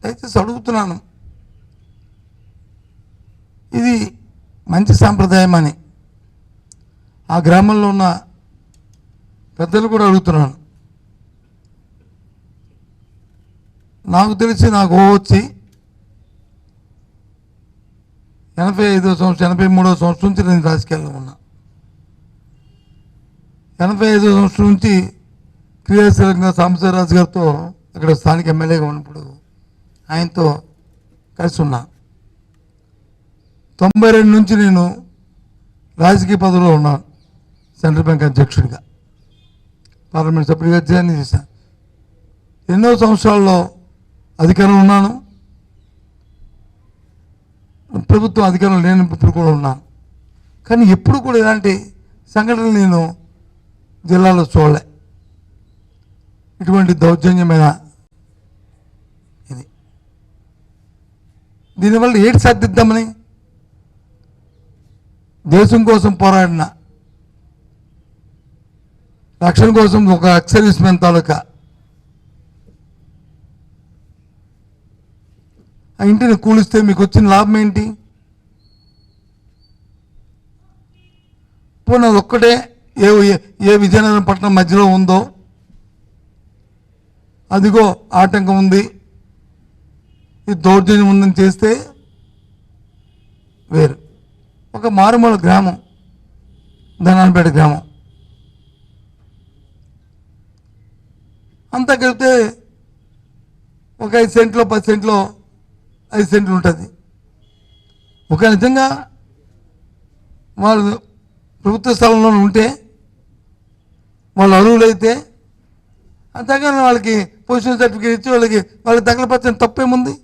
దయచేసి అడుగుతున్నాను, ఇది మంచి సాంప్రదాయం అని ఆ గ్రామంలో ఉన్న పెద్దలు కూడా అడుగుతున్నాను. నాకు తెలిసి నాకు వచ్చి 85వ సంవత్సరం 83వ సంవత్సరం నుంచి నేను రాజకీయాల్లో ఉన్నా. 85వ సంవత్సరం నుంచి క్రియాశీలంగా సాంబశివరాజు గారితో అక్కడ స్థానిక ఎమ్మెల్యేగా ఉన్నప్పుడు ఆయనతో కలిసి ఉన్నా. 92 నుంచి నేను రాజకీయ పదవిలో ఉన్నాను. సెంట్రల్ బ్యాంక్ అధ్యక్షుడిగా, పార్లమెంట్ సభ్యుడిగా అధ్యయనం చేశాను. ఎన్నో సంవత్సరాల్లో అధికారంలో ఉన్నాను, ప్రభుత్వం అధికారంలో లేని ఇప్పుడు కూడా ఉన్నాను. కానీ ఎప్పుడు కూడా ఇలాంటి సంఘటనలు నేను జిల్లాలో చూడలే. ఇటువంటి దౌర్జన్యమైన ఇది, దీనివల్ల ఏటి సాధిద్దామని దేశం కోసం పోరాడిన, రక్షణ కోసం ఒక ఎక్స్ మెన్ తాలూకా ఆ ఇంటిని కూలిస్తే మీకు వచ్చిన లాభం ఏంటి? పోనీ ఒక్కటే ఏ విజయనగరం పట్టణం మధ్యలో ఉందో అదిగో ఆటంకం ఉంది, ఈ దౌర్జన్యం ఉందని చేస్తే వేరు. ఒక మారుమూల గ్రామం, ధనాలపేట గ్రామం, అంతా కలిపితే ఒక 5 సెంట్లో 10 సెంట్లో 5 సెంట్లు ఉంటుంది. ఒక నిజంగా వాళ్ళు ప్రభుత్వ స్థలంలో ఉంటే, వాళ్ళు అర్హులైతే అంతేగాని వాళ్ళకి పొజిషన్ సర్టిఫికేట్ ఇచ్చి వాళ్ళకి తగలపరచని తప్పేముంది?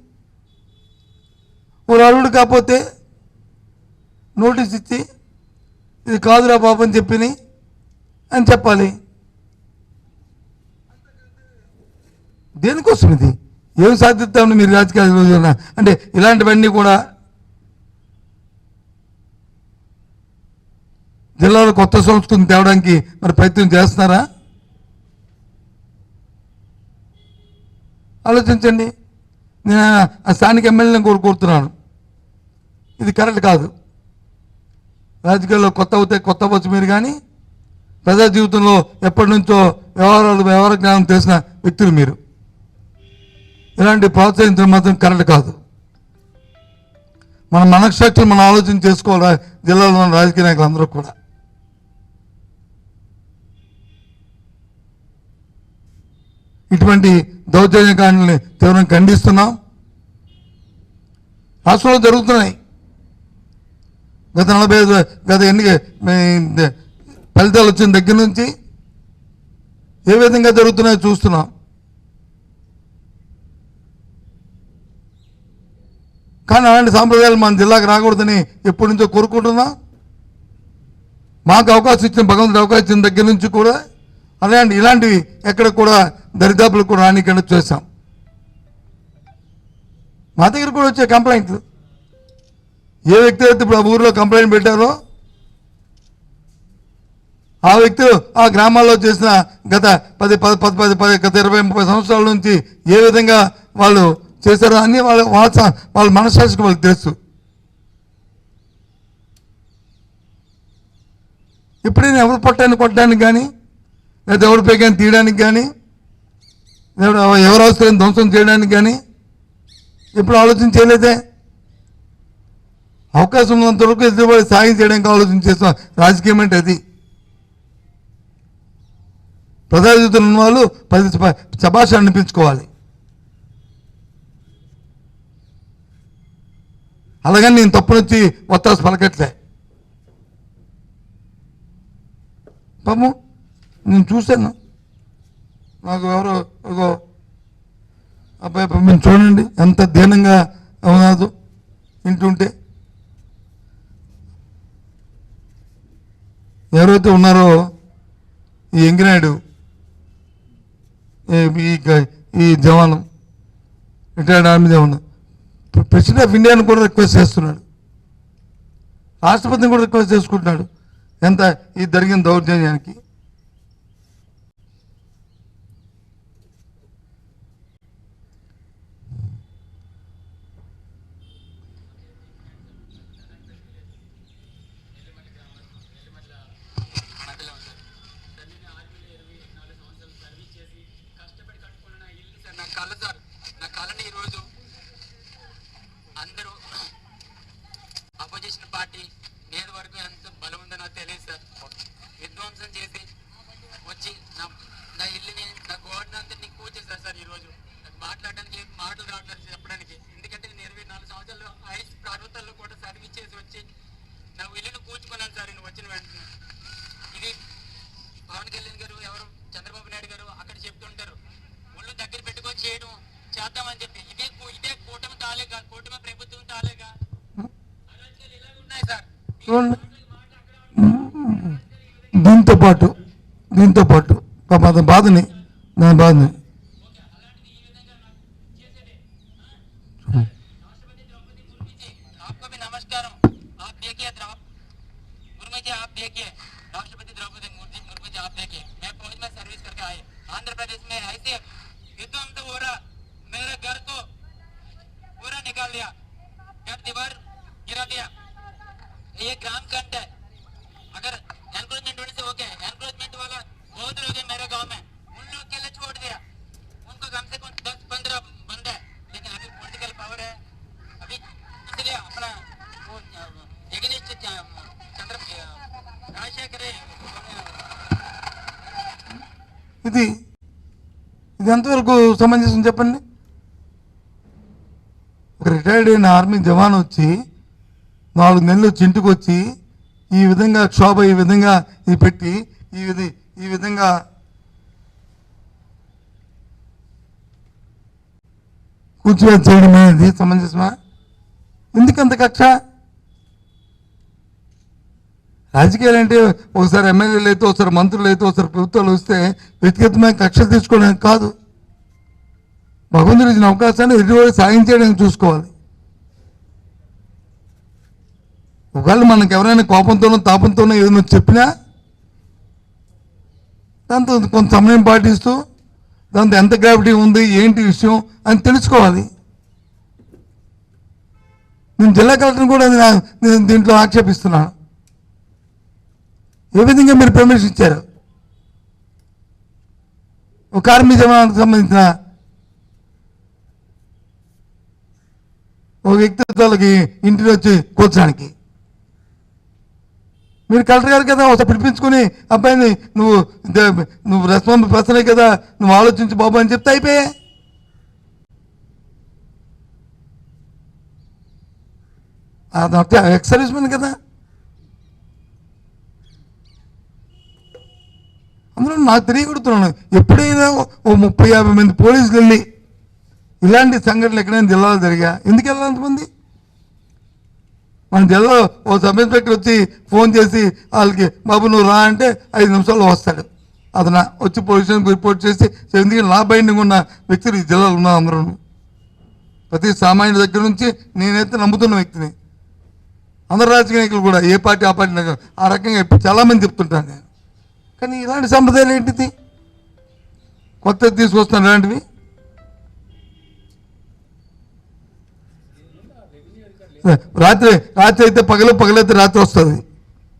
వాళ్ళు అర్హుడు కాకపోతే నోటీస్ ఇచ్చి ఇది కాదురా బాబు అని అని చెప్పాలి. దేనికోసం ఇది? ఏం సాధిస్తామని మీరు రాజకీయాలు అంటే ఇలాంటివన్నీ కూడా జిల్లాలో కొత్త సంస్కృతిని తేవడానికి మరి ప్రయత్నం చేస్తున్నారా? ఆలోచించండి. నేను ఆ స్థానిక ఎమ్మెల్యేని కోరుతున్నాను, ఇది కరెక్ట్ కాదు. రాజకీయాల్లో కొత్త అవుతే కొత్త వచ్చు మీరు, కానీ ప్రజా జీవితంలో ఎప్పటి నుంచో వ్యవహార జ్ఞానం తెలిసిన వ్యక్తులు మీరు. ఇలాంటి ప్రోత్సహించడం మాత్రం కరెక్ట్ కాదు. మన మనశ్శక్తులు మనం ఆలోచన చేసుకోవాలి. జిల్లాలో ఉన్న రాజకీయ నాయకులు అందరూ కూడా ఇటువంటి దౌర్జన్యకాండల్ని తీవ్రంగా ఖండిస్తున్నాం. రాష్ట్రంలో జరుగుతున్నాయి. గత ఎన్నిక ఫలితాలు వచ్చిన దగ్గర నుంచి ఏ విధంగా జరుగుతున్నాయో చూస్తున్నాం. కానీ అలాంటి సాంప్రదాయాలు మన జిల్లాకు రాకూడదని ఎప్పటి నుంచో కోరుకుంటున్నాం. మాకు అవకాశం ఇచ్చిన, భగవంతుడు అవకాశం ఇచ్చిన దగ్గర నుంచి కూడా ఇలాంటివి ఎక్కడ కూడా దరిదాపులు కూడా రానికుండా చేశాం. మా దగ్గర కూడా వచ్చే కంప్లైంట్లు, ఏ వ్యక్తి అయితే ఇప్పుడు ఆ ఊరిలో కంప్లైంట్ పెట్టారో ఆ వ్యక్తులు ఆ గ్రామాల్లో చేసిన గత 20-30 సంవత్సరాల నుంచి ఏ విధంగా వాళ్ళు చేశారో అన్నీ వాళ్ళ మనస్సాక్షికి వాళ్ళకి తెలుసు. ఎప్పుడైనా ఎవరు పట్టాన్ని కొట్టడానికి కానీ, లేదా ఎవరి పేకాన్ని తీయడానికి కానీ, ఎవరు అవసరం ధ్వంసం చేయడానికి కానీ ఎప్పుడు ఆలోచన చేయలేదే. అవకాశం ఉన్నంత వరకు ఎదురుబడి సాయం చేయడానికి ఆలోచన చేస్తాం. రాజకీయం అంటే అది. ప్రజా జీవితంలో ఉన్న వాళ్ళు 10 శభాష అనిపించుకోవాలి. అలాగని నేను తప్పునొచ్చి ఒత్తాసు పలకట్లే. పాపం నేను చూశాను, నాకు ఎవరో ఒక అబ్బాయి మేము చూడండి ఎంత దీనంగా ఉన్నాదు వింటుంటే. ఎవరైతే ఉన్నారో ఈ ఎంగినాయుడు, ఈ jawan, retired army jawan, president of ఇండియాను కూడా రిక్వెస్ట్ చేస్తున్నాడు, రాష్ట్రపతిని కూడా రిక్వెస్ట్ చేసుకుంటున్నాడు ఎంత ఈ జరిగిన దౌర్జన్యానికి. అందరూ అపోజిషన్ పార్టీ నేటి వరకు ఎంత బలం ఉందో నాకు తెలియదు సార్. విధ్వంసం చేసి వచ్చి నా ఇల్లుని నా గోడని అంతా కూర్చేస్తారు సార్. ఈరోజు మాట్లాడడానికి మాటలు రావట్లేదు చెప్పడానికి. ఎందుకంటే నేను 24 సంవత్సరాలు ఐస్ ప్రభుత్వాల్లో కూడా చదివించేసి వచ్చి నా ఇల్లుని కూర్చుకున్నాను సార్. నేను వచ్చిన వెంటనే ఇది పవన్ కళ్యాణ్ గారు ఎవరు చంద్రబాబు నాయుడు గారు అక్కడ చెప్తుంటారు ఒళ్ళు దగ్గర పెట్టుకొని చేయడం చేద్దామని చెప్పి. ఇదే కూటమి తాలేగా, కూటమి ప్రభుత్వం తాలేగా ఇలా ఉన్నాయి సార్. దీంతో పాటు దాని బాధని आपको भी नमस्कार. आप देखिए मुर्मू जी, आप देखिए राष्ट्रपति द्रौपदी मुर्मू जी, आप देखिए मैं फौज में सर्विस करके आए. आंध्र प्रदेश में ऐसे विध्वंस हो रहा, मेरे घर को पूरा निकाल दिया, घर दीवार गिरा दिया. ये ग्राम कंट है. अगर एनक्रोचमेंट होने से हो गया, एनक्रोचमेंट वाला बहुत लोग हैं मेरे गांव में, उन लोग के लिए छोड़ दिया. उनको कम से कम 10-15 बंद है, लेकिन अभी पॉलिटिकल पावर है अभी, इसलिए अपना वो एगेनिस्ट चंद्र राजशेखर ఇది ఎంతవరకు సమంజసం చెప్పండి. ఒక రిటైర్డ్ అయిన ఆర్మీ జవాన్ వచ్చి 4 నెలలు ఇంటికి వచ్చి ఈ విధంగా క్షోభ ఈ విధంగా ఇది పెట్టి ఈ విధంగా కూర్చోవేసి చేయడం అనేది సమంజసమా? ఎందుకంత కక్ష? రాజకీయాలు అంటే ఒకసారి ఎమ్మెల్యేలు అయితే, ఒకసారి మంత్రులు అయితే, ఒకసారి ప్రభుత్వాలు వస్తే వ్యక్తిగతమైన కక్షలు తీసుకోవడానికి కాదు. భగవంతుడు ఇచ్చిన అవకాశాన్ని ఎదుటి సాయం చేయడానికి చూసుకోవాలి. ఒకవేళ మనకు ఎవరైనా కోపంతోనో తాపంతోనో ఏదైనా చెప్పినా దాంతో కొంత సమయం పాటిస్తూ దాంతో ఎంత గ్రావిటీ ఉంది ఏంటి విషయం అని తెలుసుకోవాలి. నేను జిల్లా కలెక్టర్ని కూడా నేను దీంట్లో ఆక్షేపిస్తున్నాను. ఏ విధంగా మీరు పర్మిషన్ ఇచ్చారు? ఒక ఆర్మీ జవానికి సంబంధించిన ఒక వ్యక్తిత్వాలకి ఇంటిని వచ్చి కూర్చోడానికి మీరు కలెక్టర్ గారు కదా ఒకసారి పిలిపించుకుని అబ్బాయిని నువ్వు రెస్పాన్సిబుల్ పర్సనే కదా, నువ్వు ఆలోచించు బాబు అని చెప్తే అయిపోయా. అది ఎక్స్ సర్వీస్ మెన్ కదా. అందులో నాకు తెలియకూడుతున్నాను, ఎప్పుడైనా ఓ 30-50 మంది పోలీసులు వెళ్ళి ఇలాంటి సంఘటనలు ఎక్కడైనా జిల్లాలో జరిగా ఎందుకు వెళ్ళాలి అంతమంది? మన జిల్లాలో ఓ సబ్ ఇన్స్పెక్టర్ వచ్చి ఫోన్ చేసి వాళ్ళకి బాబు నువ్వు రా అంటే 5 నిమిషాల్లో వస్తాడు. అతను వచ్చి పోలీస్ స్టేషన్కి రిపోర్ట్ చేసి ఎందుకంటే నా బైండింగ్ ఉన్న వ్యక్తులు ఈ జిల్లాలో ఉన్నారు అందరూ. ప్రతి సామాన్యుడి దగ్గర నుంచి నేనైతే నమ్ముతున్న వ్యక్తిని. అందరు రాజకీయ నాయకులు కూడా ఏ పార్టీ ఆ పార్టీ ఆ రకంగా చాలామంది చెప్తుంటాను నేను. కానీ ఇలాంటి సంప్రదాయాలు ఏంటిది కొత్త తీసుకొస్తున్నాను ఇలాంటివి? రాత్రి అయితే పగలైతే రాత్రి వస్తుంది.